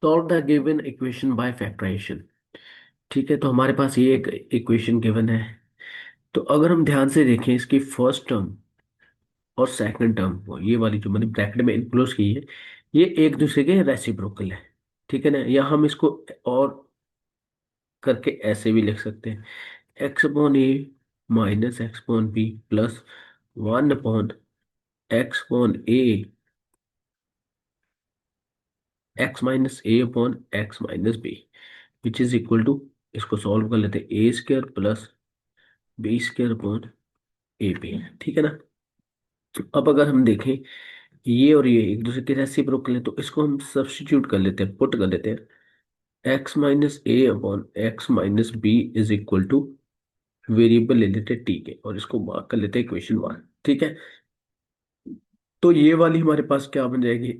Solve the given equation by factorisation. ठीक है, तो हमारे पास ये एक इक्वेशन गिवन है। तो अगर हम ध्यान से देखें इसकी फर्स्ट टर्म और सेकंड टर्म, ये वाली जो मैंने ब्रैकेट में इनक्लोज की है, ये एक दूसरे के रेसिप्रोकल है। ठीक है ना, या हम इसको और करके ऐसे भी लिख सकते हैं, x upon a minus x upon b plus one upon x upon a, x minus a upon x minus b, which is equal to, इसको सॉल्व कर लेते हैं, a square plus b square upon a b. ठीक है ना। तो अब अगर हम देखें, ये और ये एक दूसरे के रेसिप्रोकल है, तो इसको हम सब्स्टिट्यूट कर लेते हैं, पुट कर लेते हैं, x minus a upon x minus b is equal to, variable ले लेते हैं टी के और इसको मार्क कर लेते हैं इक्वेशन वन। ठीक है, तो ये वाली हमारे पास क्या बन जाएगी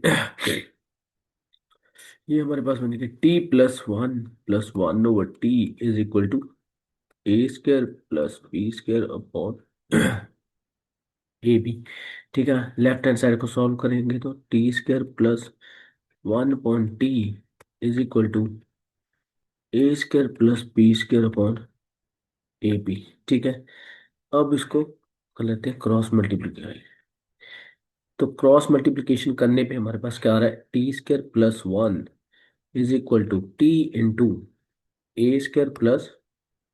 ये हमारे पास बनेगी t plus one over t is equal to a square plus b square upon a b. ठीक है, लेफ्ट हैंड साइड को सॉल्व करेंगे तो t square plus one upon t is equal to a square plus b square upon a b. ठीक है, अब इसको कर लेते हैं क्रॉस मल्टीप्लीकेशन। तो क्रॉस मल्टीप्लीकेशन करने पे हमारे पास क्या आ रहा है, t square plus one is equal to t into a square plus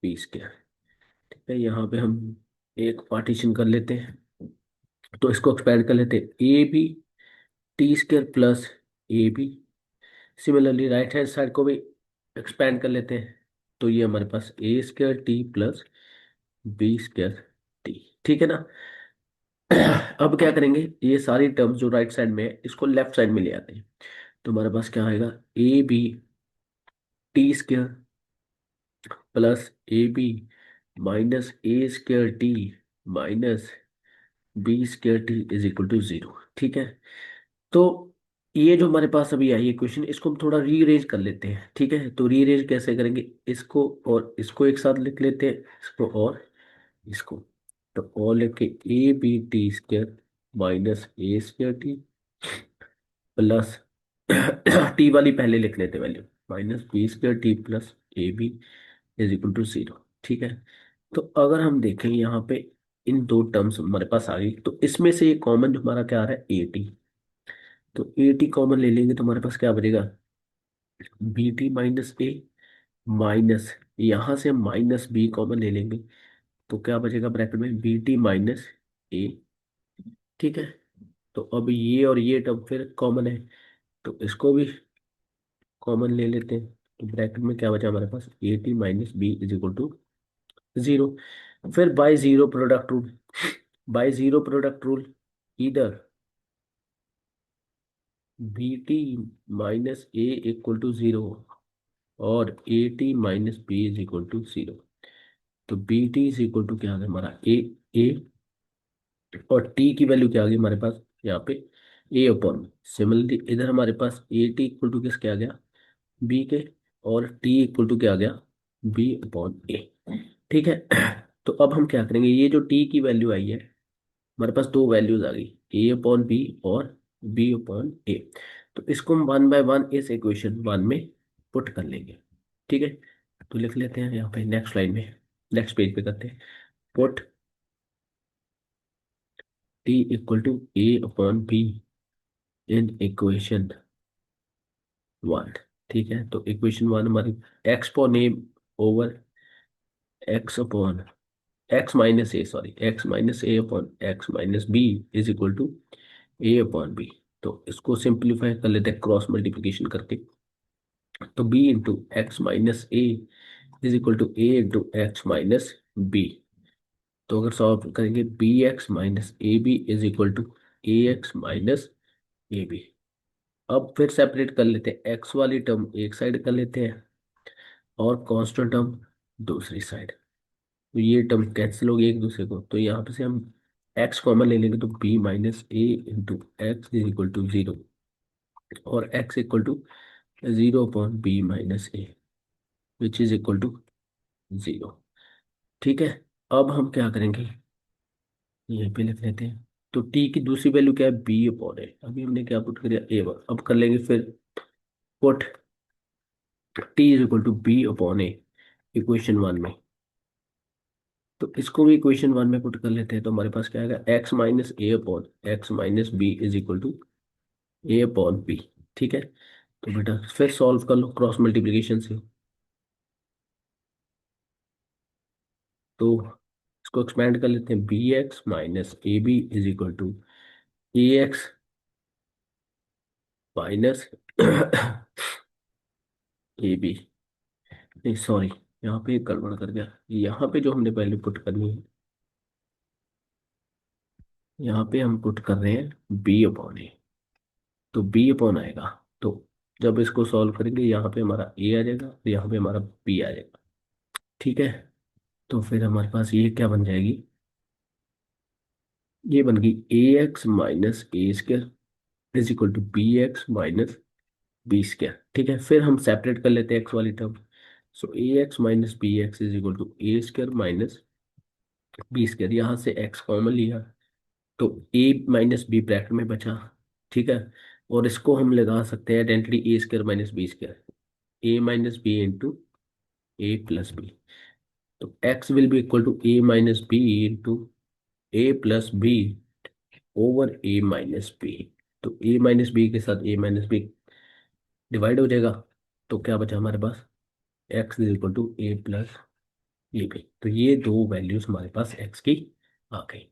b square. ठीक है, यहाँ पे हम एक पार्टीशन कर लेते हैं, तो इसको एक्सपेंड कर लेते हैं, a b t square plus a b. Similarly right hand side को भी एक्सपेंड कर लेते हैं, तो ये हमारे पास a square t plus b square t. ठीक है ना। अब क्या करेंगे, ये सारी टर्म्स जो राइट साइड में है इसको लेफ्ट साइड में ले आते हैं, तो हमारे पास क्या आएगा, a b t square plus a b minus a square t minus b square t is equal to zero. ठीक है, तो ये जो हमारे पास अभी आई है क्वेश्चन, इसको हम थोड़ा रीअरेंज कर लेते हैं। ठीक है, तो रीअरेंज कैसे करेंगे, इसको और इसको एक साथ लिख लेते हैं, इसको और इसको, तो और लिख के a b t square minus a square t plus t वाली पहले लिख लेते हैं value, minus b square t plus a b is equal to zero. ठीक है, तो अगर हम देखें यहाँ पे इन दो टर्म्स हमारे पास आ गई, तो इसमें से ये कॉमन जो हमारा क्या आ रहा है, ए टी। तो ए टी कॉमन ले लेंगे तो हमारे पास क्या बचेगा, बी टी माइनस ए माइनस, यहाँ से माइनस बी कॉमन ले लेंगे, तो क्या बचेगा ब्रैकेट में, बी टी माइनस ए। ठीक है, तो अब ये और ये टर्म फिर कॉमन है, तो इसको भी कॉमन ले लेते हैं, तो ब्रैकेट में क्या बचा हमारे पास, a t minus b is equal to zero. फिर by zero product rule, by zero product rule, इधर b t minus a equal to zero और a t minus b is equal to zero. तो b t is equal to क्या आ गया हमारा, ए और T की वैल्यू क्या आ गई हमारे पास यहाँ पे, ए अपॉन, सिमिलरली इधर हमारे पास ए टी इक्वल टू किसके आ गया, बी के, और टी इक्वल टू क्या आ गया, बी अपॉन ए। ठीक है, तो अब हम क्या करेंगे, ये जो टी की वैल्यू आई है, हमारे पास दो वैल्यूज आ गई, ए अपॉन बी और बी अपॉन ए, तो इसको हम वन बाय वन इस इक्वेशन वन में पुट कर लेंगे। ठीक है, तो लिख लेते हैं यहाँ पे नेक्स्ट लाइन में, नेक्स्ट पेज पे करते हैं, put t equal to a upon b in equation one. ठीक है, तो इक्वेशन वन हमारी, x upon a over x upon x minus a, sorry x minus a upon x minus b is equal to a upon b. तो इसको simplify कर लेते हैं cross multiplication करके, तो b into x minus a is equal to a into x minus b. तो अगर solve करेंगे, b x minus a b is equal to a x minus a b. अब फिर सेपरेट कर लेते हैं, एक्स वाली टर्म एक साइड कर लेते हैं और कांस्टेंट टर्म दूसरी साइड, तो ये टर्म कैंसिल हो गई एक दूसरे को, तो यहाँ पे से हम एक्स कॉमन ले लेंगे, तो b minus a into x is equal to zero और x equal to zero upon b minus a which is equal to zero. ठीक है, अब हम क्या करेंगे, यहीं पे लिख लेते हैं, तो टी की दूसरी वैल्यू क्या है, बी अपॉन ए, अभी हमने क्या पुट किया, ए वन, अब कर लेंगे फिर put t is equal to b upon a, equation one में। तो इसको भी इक्वेशन वन में पुट कर लेते हैं, तो हमारे पास क्या आएगा, x minus a upon x minus b is equal to a upon b. ठीक है, तो बेटा फिर सॉल्व कर लो क्रॉस मल्टीप्लिकेशन से। तो इसको एक्सपेंड कर लेते हैं, b x minus a b is equal to a x minus a b. नहीं सॉरी, यहाँ पे एक गड़बड़ कर गया। यहाँ पे जो हमने पहले पुट करनी है, यहाँ पे हम पुट कर रहे हैं बी अपॉन ए, तो बी अपॉन आएगा। तो जब इसको सॉल्व करेंगे, यहाँ पे हमारा ए आ जाएगा, तो यहाँ पे हमारा बी आ जाएगा। ठीक है, तो फिर हमारे पास ये क्या बन जाएगी, ये बन गई a x minus a square is equal to b x minus b square. ठीक है, फिर हम सेपरेट कर लेते हैं एक्स वाली term. So a x minus b x is equal to a square minus b square, यहाँ से एक्स कॉमन लिया, तो ए माइनस बी ब्रैकेट में बचा। ठीक है, और इसको हम लगा सकते हैं identity a square minus b square, a minus b into a plus b. तो x will be equal to a minus b into a plus b over a minus b. तो ए माइनस बी के साथ ए minus B divide हो जाएगा, तो क्या बचा हमारे पास, x is equal to a plus a b. तो ये दो वैल्यूज हमारे पास एक्स की आ गई।